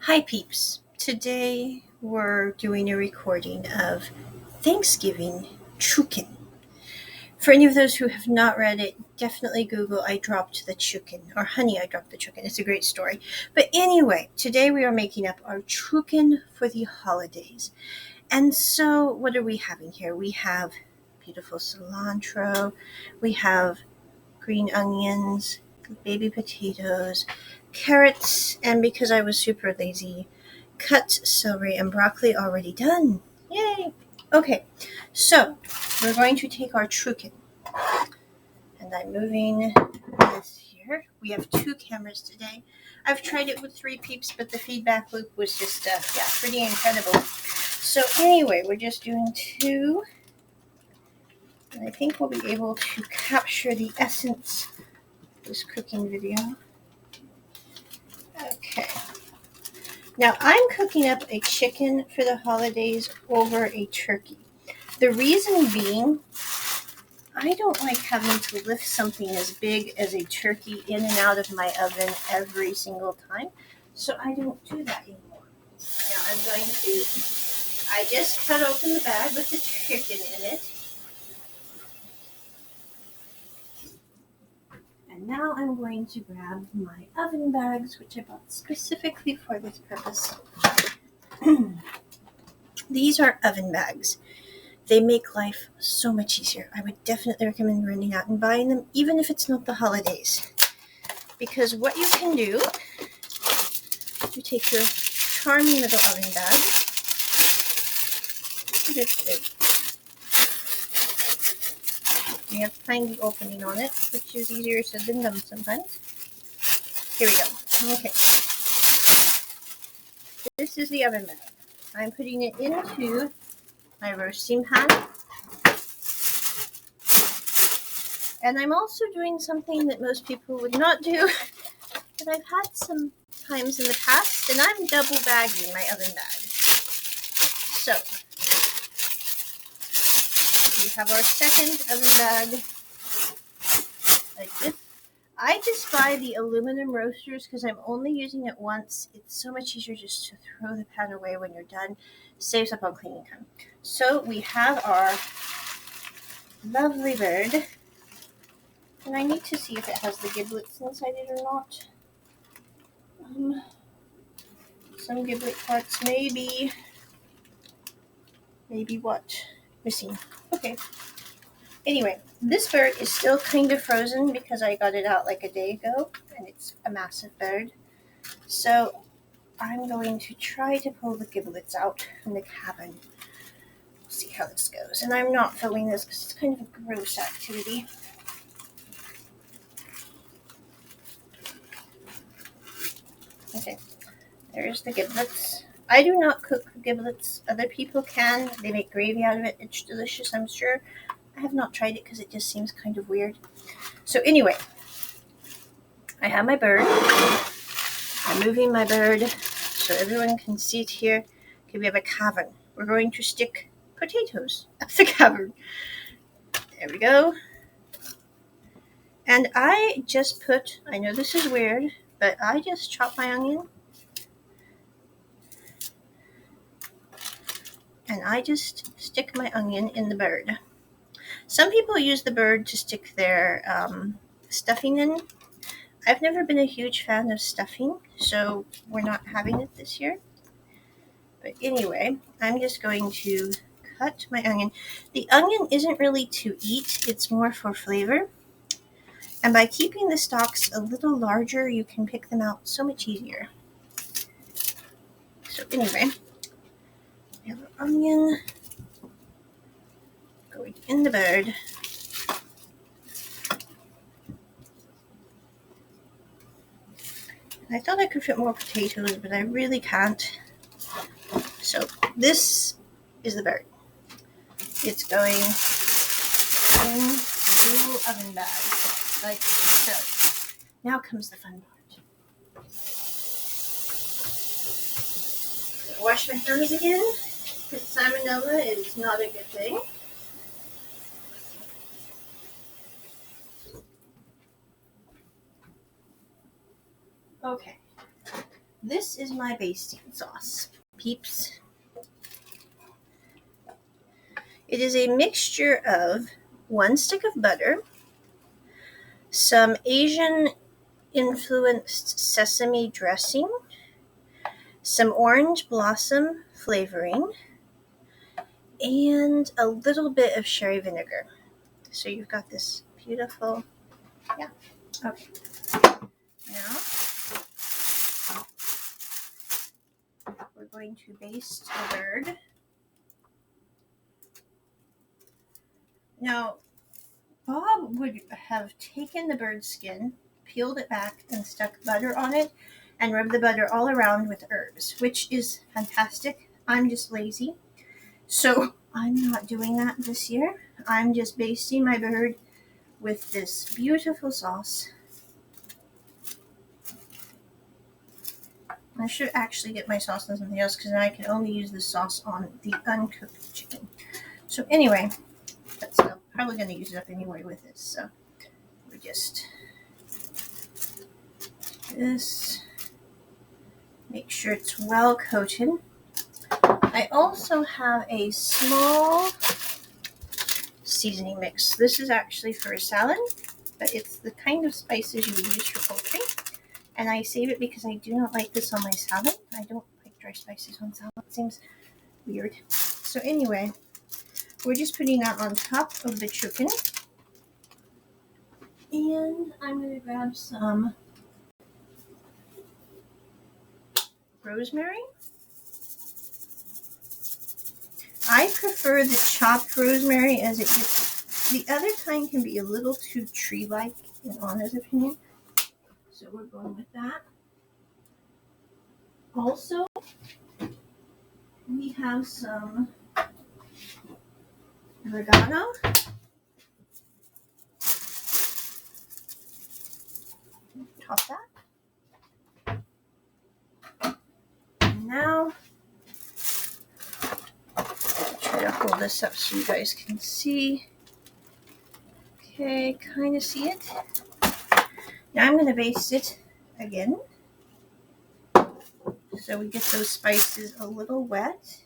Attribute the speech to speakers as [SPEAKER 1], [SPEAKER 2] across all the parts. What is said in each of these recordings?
[SPEAKER 1] Hi, peeps. Today we're doing a recording of Thanksgiving Choocken. For any of those who have not read it, definitely Google I Dropped the Choocken or Honey, I Dropped the Choocken. It's a great story. But anyway, today we are making up our Choocken for the holidays. And so, what are we having here? We have beautiful cilantro, we have green onions, baby potatoes, carrots, and because I was super lazy, cut celery and broccoli already done. Yay! Okay, so we're going to take our Choocken, and I'm moving this here. We have two cameras today. I've tried it with three peeps, but the feedback loop was just, pretty incredible. So anyway, we're just doing two, and I think we'll be able to capture the essence of this cooking video. Okay. Now I'm cooking up a chicken for the holidays over a turkey. The reason being, I don't like having to lift something as big as a turkey in and out of my oven every single time. So I don't do that anymore. Now I just cut open the bag with the chicken in it. And now I'm going to grab my oven bags, which I bought specifically for this purpose. These are oven bags. They make life so much easier. I would definitely recommend running out and buying them, even if it's not the holidays. Because what you can do, you take your charming little oven bag. You have to find the opening on it, which is easier said than done sometimes. Here we go. Okay. This is the oven bag. I'm putting it into my roasting pan. And I'm also doing something that most people would not do, but I've had some times in the past, and I'm double bagging my oven bag. So, we have our second oven bag, like this. I just buy the aluminum roasters because I'm only using it once. It's so much easier just to throw the pan away when you're done. Saves up on cleaning time. So we have our lovely bird. And I need to see if it has the giblets inside it or not. Some giblet parts, maybe what? Missing. Okay. Anyway, this bird is still kind of frozen because I got it out like a day ago, and it's a massive bird. So I'm going to try to pull the giblets out from the cabin. We'll see how this goes. And I'm not filming this because it's kind of a gross activity. Okay, there's the giblets. I do not cook giblets. Other people can. They make gravy out of it. It's delicious, I'm sure. I have not tried it because it just seems kind of weird. So anyway, I have my bird. I'm moving my bird so everyone can see it here. Okay, we have a cavern. We're going to stick potatoes up the cavern. There we go. And I just put, I know this is weird, but I just chop my onion. And I just stick my onion in the bird. Some people use the bird to stick their stuffing in. I've never been a huge fan of stuffing, so we're not having it this year. But anyway, I'm just going to cut my onion. The onion isn't really to eat, it's more for flavor. And by keeping the stalks a little larger, you can pick them out so much easier. So anyway, we have our onion going in the bird. I thought I could fit more potatoes, but I really can't. So this is the bird. It's going in the little oven bag, like so. Now comes the fun part. Wash my hands again, because salmonella is not a good thing. Okay. This is my basting sauce, peeps. It is a mixture of 1 stick of butter, some Asian influenced sesame dressing, some orange blossom flavoring, and a little bit of sherry vinegar. So you've got this beautiful, yeah, okay. Now, we're going to baste the bird. Now, Bob would have taken the bird's skin, peeled it back, and stuck butter on it, and rubbed the butter all around with herbs, which is fantastic. I'm just lazy, so I'm not doing that this year. I'm just basting my bird with this beautiful sauce. I should actually get my sauce on something else because then I can only use the sauce on the uncooked chicken. So anyway, that's probably going to use it up anyway with this. So we just do this. Make sure it's well coated. I also have a small seasoning mix. This is actually for a salad, but it's the kind of spices you would use for poultry. And I save it because I do not like this on my salad. I don't like dry spices on salad. It seems weird. So anyway, we're just putting that on top of the choocken. And I'm going to grab some rosemary. I prefer the chopped rosemary as it gets, the other kind can be a little too tree-like in Anna's opinion. So we're going with that. Also, we have some oregano. Top that. And now, try to hold this up so you guys can see. Okay, kind of see it. Now I'm going to baste it again. So we get those spices a little wet.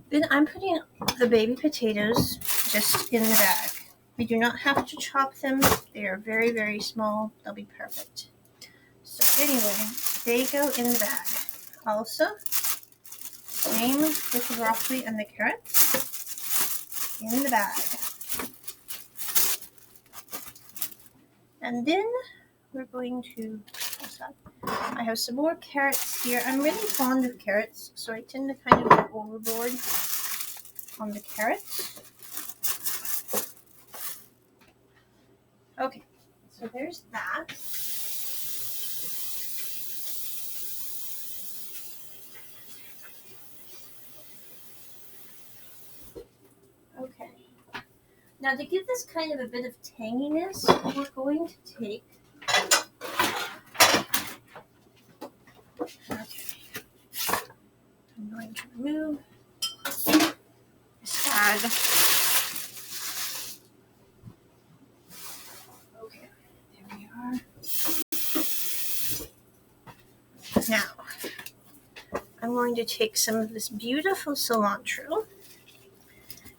[SPEAKER 1] Then I'm putting the baby potatoes just in the bag. We do not have to chop them. They are very, very small. They'll be perfect. So anyway, they go in the bag. Also, same with the broccoli and the carrots in the bag. And then we're going to, I have some more carrots here. I'm really fond of carrots, so I tend to kind of go overboard on the carrots. Okay, so there's that. Okay. Now to give this kind of a bit of tanginess, we're going to take, okay, I'm going to remove this bag. Okay, there we are. Now, I'm going to take some of this beautiful cilantro,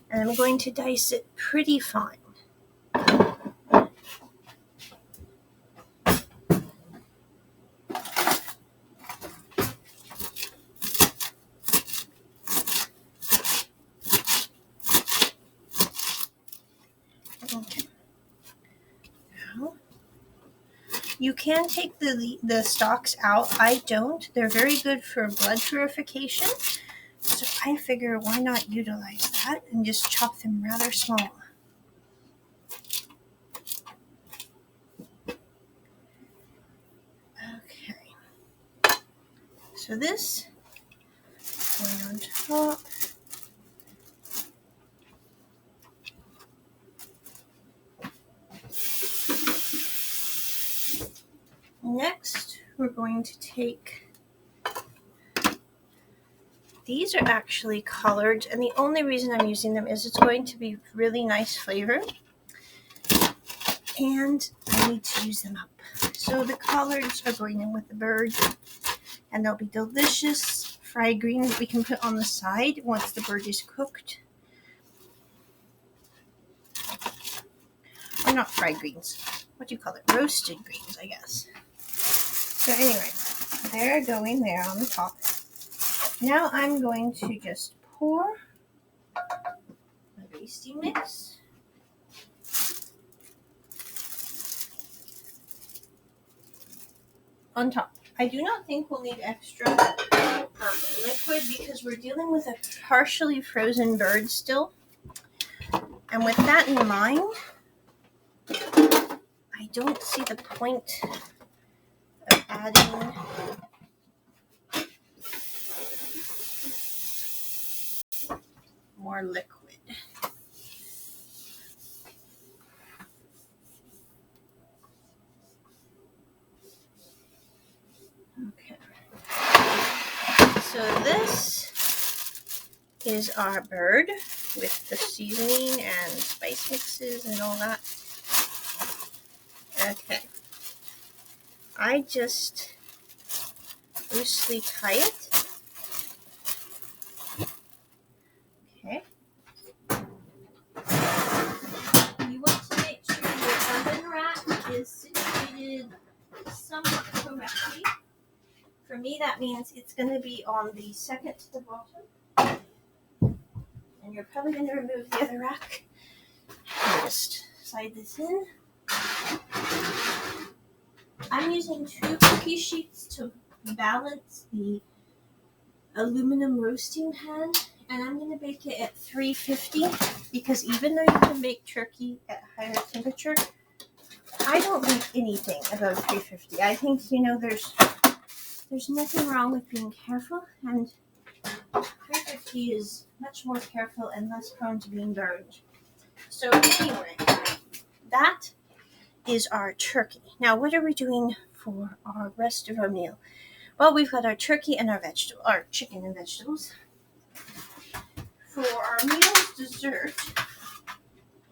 [SPEAKER 1] and I'm going to dice it pretty fine. Okay. Now, you can take the stalks out. I don't. They're very good for blood purification. So I figure why not utilize that and just chop them rather small. Okay. So this going on top. Next, we're going to take, these are actually colored, and the only reason I'm using them is it's going to be really nice flavor, and I need to use them up. So the collards are going in with the bird, and they'll be delicious fried greens that we can put on the side once the bird is cooked. Or not fried greens. What do you call it? Roasted greens, I guess. So anyway, they're going there on the top. Now I'm going to just pour my basting mix. On top. I do not think we'll need extra liquid because we're dealing with a partially frozen bird still. And with that in mind, I don't see the point of adding more liquid. Okay. So this is our bird with the seasoning and spice mixes and all that. Okay. I just loosely tie it. Okay. You want to make sure your oven rack is situated somewhat correctly. For me, that means it's going to be on the second to the bottom. And you're probably going to remove the other rack. Just slide this in. I'm using 2 cookie sheets to balance the aluminum roasting pan, and I'm going to bake it at 350 because even though you can bake turkey at higher temperature, I don't bake anything above 350. I think, there's nothing wrong with being careful, and 350 is much more careful and less prone to being burned. So anyway, that is our turkey. Now, what are we doing for our rest of our meal? Well, we've got our turkey and our chicken and vegetables. For our meal's dessert,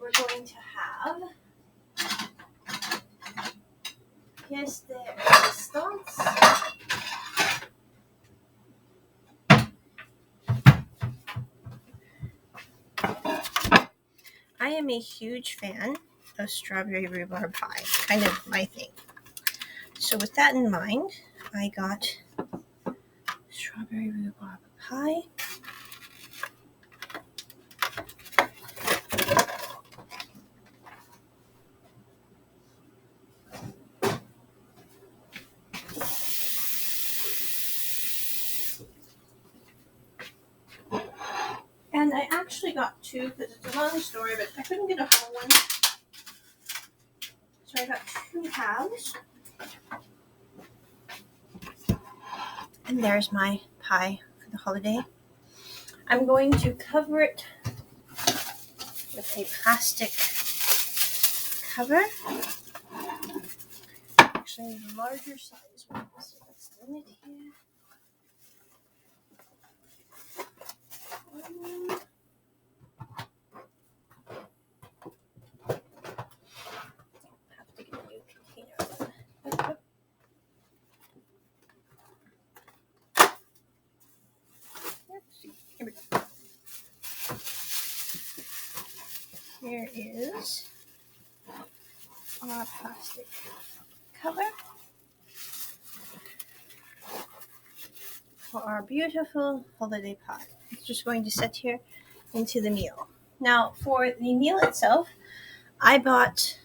[SPEAKER 1] we're going to have pièce de résistance. I am a huge fan of strawberry rhubarb pie, kind of my thing. So with that in mind, I got strawberry rhubarb pie. And I actually got 2 because it's a long story, but I couldn't get a whole one. So I got 2 halves. And there's my pie for the holiday. I'm going to cover it with a plastic cover. Actually, the larger size one. So let's limit here. Have to get a new container. Let's see. Here we go. Here is our plastic cover for our beautiful holiday pie. It's just going to set here into the meal. Now, for the meal itself, I bought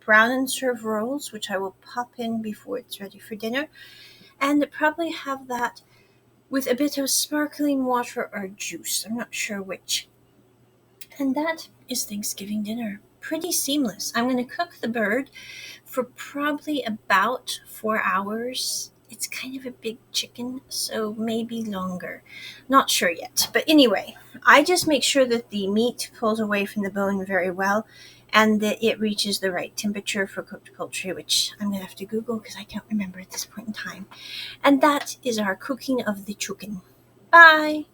[SPEAKER 1] brown and serve rolls, which I will pop in before it's ready for dinner, and probably have that with a bit of sparkling water or juice. I'm not sure which. And that is Thanksgiving dinner. Pretty seamless. I'm going to cook the bird for probably about 4 hours. It's kind of a big chicken, so maybe longer. Not sure yet. But anyway, I just make sure that the meat pulls away from the bone very well and that it reaches the right temperature for cooked poultry, which I'm going to have to Google because I can't remember at this point in time. And that is our cooking of the Choocken. Bye!